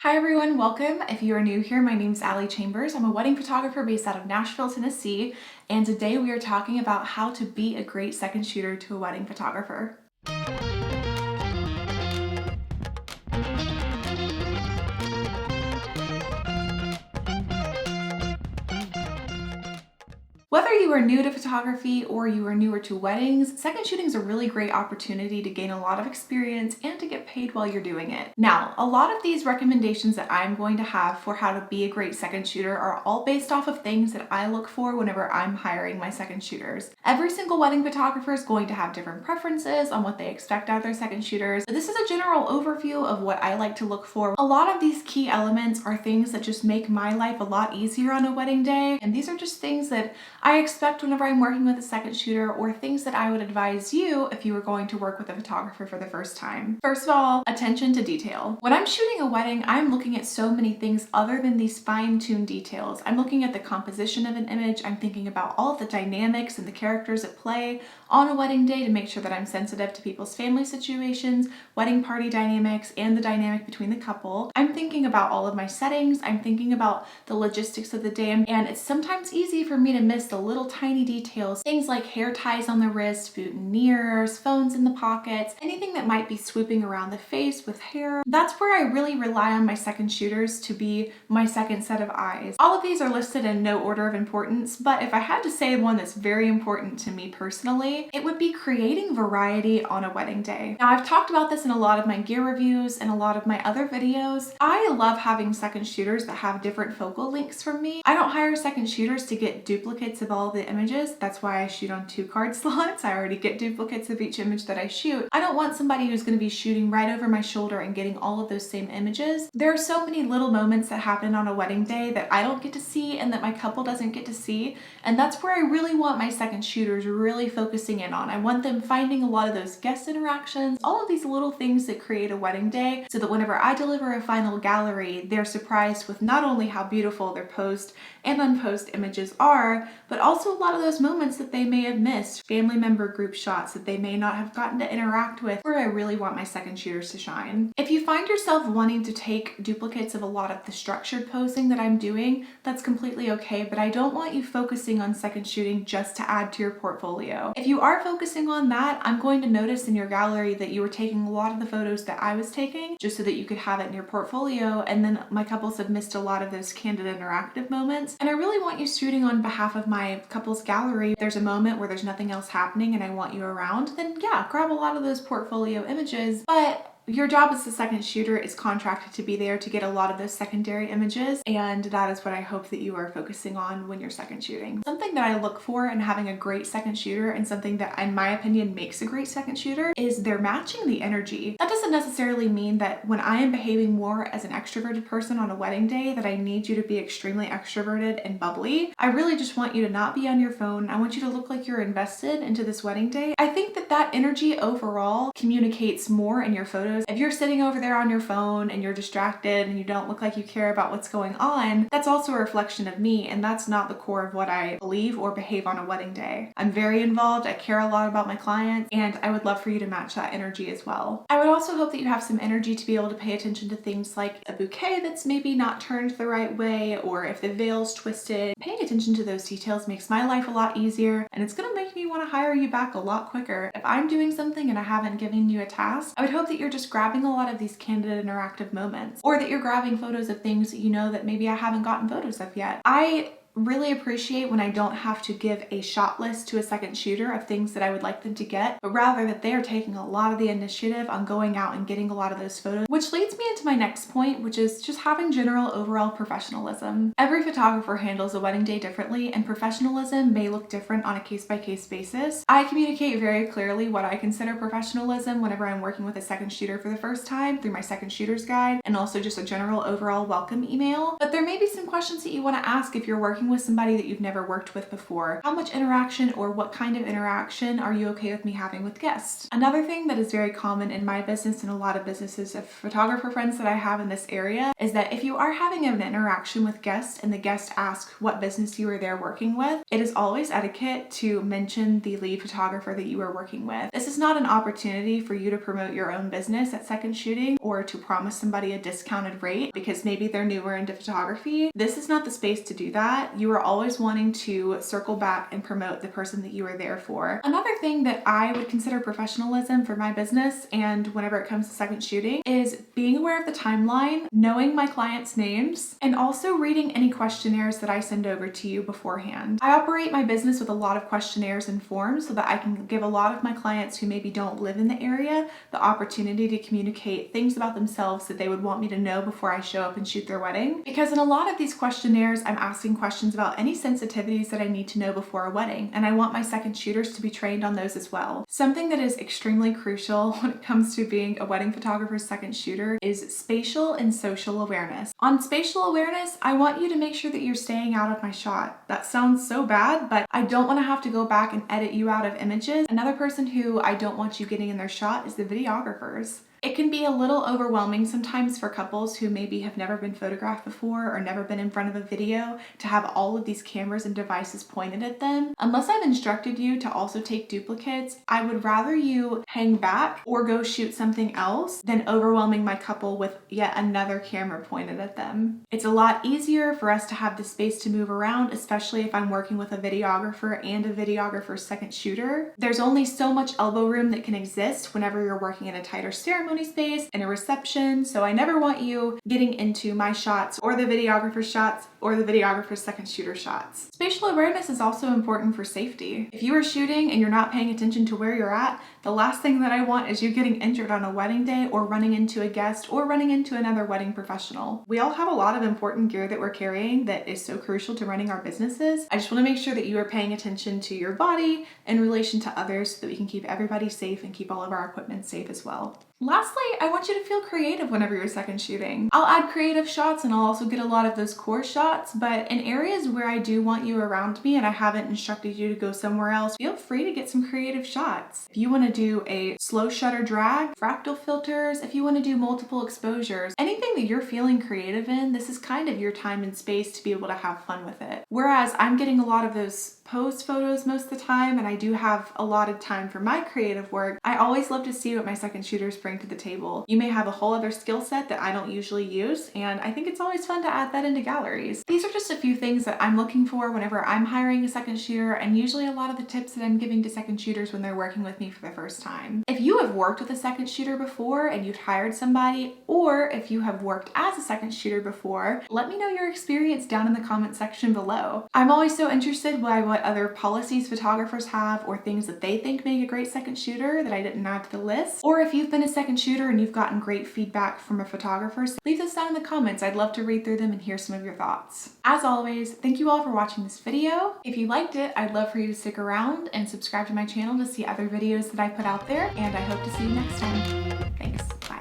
Hi everyone, welcome. If you are new here, my name is Allie Chambers. I'm a wedding photographer based out of Nashville, Tennessee, and today we are talking about how to be a great second shooter to a wedding photographer. Whether you are new to photography or you are newer to weddings, second shooting is a really great opportunity to gain a lot of experience and to get paid while you're doing it. Now, a lot of these recommendations that I'm going to have for how to be a great second shooter are all based off of things that I look for whenever I'm hiring my second shooters. Every single wedding photographer is going to have different preferences on what they expect out of their second shooters, but this is a general overview of what I like to look for. A lot of these key elements are things that just make my life a lot easier on a wedding day, and these are just things that I expect whenever I'm working with a second shooter, or things that I would advise you if you were going to work with a photographer for the first time. First of all, attention to detail. When I'm shooting a wedding, I'm looking at so many things other than these fine-tuned details. I'm looking at the composition of an image. I'm thinking about all of the dynamics and the characters at play on a wedding day to make sure that I'm sensitive to people's family situations, wedding party dynamics, and the dynamic between the couple. I'm thinking about all of my settings. I'm thinking about the logistics of the day, and it's sometimes easy for me to miss the little tiny details, things like hair ties on the wrist, boutonnieres, phones in the pockets, anything that might be swooping around the face with hair. That's where I really rely on my second shooters to be my second set of eyes. All of these are listed in no order of importance, but if I had to say one that's very important to me personally, it would be creating variety on a wedding day. Now, I've talked about this in a lot of my gear reviews and a lot of my other videos. I love having second shooters that have different focal lengths from me. I don't hire second shooters to get duplicates of all the images. That's why I shoot on 2 card slots. I already get duplicates of each image that I shoot. I don't want somebody who's going to be shooting right over my shoulder and getting all of those same images. There are so many little moments that happen on a wedding day that I don't get to see and that my couple doesn't get to see, and that's where I really want my second shooters really focusing in on. I want them finding a lot of those guest interactions, all of these little things that create a wedding day, so that whenever I deliver a final gallery, they're surprised with not only how beautiful their posed and unposed images are, but also a lot of those moments that they may have missed, family member group shots that they may not have gotten to interact with, where I really want my second shooters to shine. If you find yourself wanting to take duplicates of a lot of the structured posing that I'm doing, that's completely okay, but I don't want you focusing on second shooting just to add to your portfolio. If you are focusing on that, I'm going to notice in your gallery that you were taking a lot of the photos that I was taking just so that you could have it in your portfolio, and then my couples have missed a lot of those candid interactive moments, and I really want you shooting on behalf of my couples gallery. If there's a moment where there's nothing else happening and I want you around, then yeah, grab a lot of those portfolio images, but your job as the second shooter is contracted to be there to get a lot of those secondary images, and that is what I hope that you are focusing on when you're second shooting. Something that I look for in having a great second shooter, and something that in my opinion makes a great second shooter, is they're matching the energy. That doesn't necessarily mean that when I am behaving more as an extroverted person on a wedding day that I need you to be extremely extroverted and bubbly. I really just want you to not be on your phone. I want you to look like you're invested into this wedding day. I think that that energy overall communicates more in your photos. If you're sitting over there on your phone and you're distracted and you don't look like you care about what's going on, that's also a reflection of me, and that's not the core of what I believe or behave on a wedding day. I'm very involved, I care a lot about my clients, and I would love for you to match that energy as well. I would also hope that you have some energy to be able to pay attention to things like a bouquet that's maybe not turned the right way, or if the veil's twisted. Paying attention to those details makes my life a lot easier, and it's gonna make me want to hire you back a lot quicker. If I'm doing something and I haven't given you a task, I would hope that you're just grabbing a lot of these candid interactive moments, or that you're grabbing photos of things that you know that maybe I haven't gotten photos of yet. I really appreciate when I don't have to give a shot list to a second shooter of things that I would like them to get, but rather that they are taking a lot of the initiative on going out and getting a lot of those photos, which leads me into my next point, which is just having general overall professionalism. Every photographer handles a wedding day differently, and professionalism may look different on a case-by-case basis. I communicate very clearly what I consider professionalism whenever I'm working with a second shooter for the first time through my second shooter's guide, and also just a general overall welcome email. But there may be some questions that you want to ask if you're working working with somebody that you've never worked with before? How much interaction or what kind of interaction are you okay with me having with guests? Another thing that is very common in my business and a lot of businesses of photographer friends that I have in this area is that if you are having an interaction with guests and the guest asks what business you are there working with, it is always etiquette to mention the lead photographer that you are working with. This is not an opportunity for you to promote your own business at second shooting or to promise somebody a discounted rate because maybe they're newer into photography. This is not the space to do that. You are always wanting to circle back and promote the person that you are there for. Another thing that I would consider professionalism for my business and whenever it comes to second shooting is being aware of the timeline, knowing my clients' names, and also reading any questionnaires that I send over to you beforehand. I operate my business with a lot of questionnaires and forms so that I can give a lot of my clients who maybe don't live in the area the opportunity to communicate things about themselves that they would want me to know before I show up and shoot their wedding. Because in a lot of these questionnaires, I'm asking questions about any sensitivities that I need to know before a wedding, and I want my second shooters to be trained on those as well. Something that is extremely crucial when it comes to being a wedding photographer's second shooter is spatial and social awareness. On spatial awareness, I want you to make sure that you're staying out of my shot. That sounds so bad, but I don't want to have to go back and edit you out of images. Another person who I don't want you getting in their shot is the videographers. It can be a little overwhelming sometimes for couples who maybe have never been photographed before or never been in front of a video to have all of these cameras and devices pointed at them. Unless I've instructed you to also take duplicates, I would rather you hang back or go shoot something else than overwhelming my couple with yet another camera pointed at them. It's a lot easier for us to have the space to move around, especially if I'm working with a videographer and a videographer's second shooter. There's only so much elbow room that can exist whenever you're working in a tighter ceremony space and a reception, so I never want you getting into my shots or the videographer's shots or the videographer's second shooter shots. Spatial awareness is also important for safety. If you are shooting and you're not paying attention to where you're at, the last thing that I want is you getting injured on a wedding day or running into a guest or running into another wedding professional. We all have a lot of important gear that we're carrying that is so crucial to running our businesses. I just want to make sure that you are paying attention to your body in relation to others so that we can keep everybody safe and keep all of our equipment safe as well. Lastly, I want you to feel creative whenever you're second shooting. I'll add creative shots and I'll also get a lot of those core shots, but in areas where I do want you around me and I haven't instructed you to go somewhere else, feel free to get some creative shots. If you want to do a slow shutter drag, fractal filters, if you want to do multiple exposures, anything that you're feeling creative in, this is kind of your time and space to be able to have fun with it. Whereas I'm getting a lot of those pose photos most of the time and I do have a lot of time for my creative work, I always love to see what my second shooters bring to the table. You may have a whole other skill set that I don't usually use, and I think it's always fun to add that into galleries. These are just a few things that I'm looking for whenever I'm hiring a second shooter, and usually a lot of the tips that I'm giving to second shooters when they're working with me for the first time. If you have worked with a second shooter before and you've hired somebody, or if you have worked as a second shooter before, let me know your experience down in the comment section below. I'm always so interested by what other policies photographers have or things that they think make a great second shooter that I didn't add to the list. Or if you've been a second shooter and you've gotten great feedback from a photographer, leave those down in the comments. I'd love to read through them and hear some of your thoughts. As always, thank you all for watching this video. If you liked it, I'd love for you to stick around and subscribe to my channel to see other videos that I put out there, and I hope to see you next time. Thanks. Bye.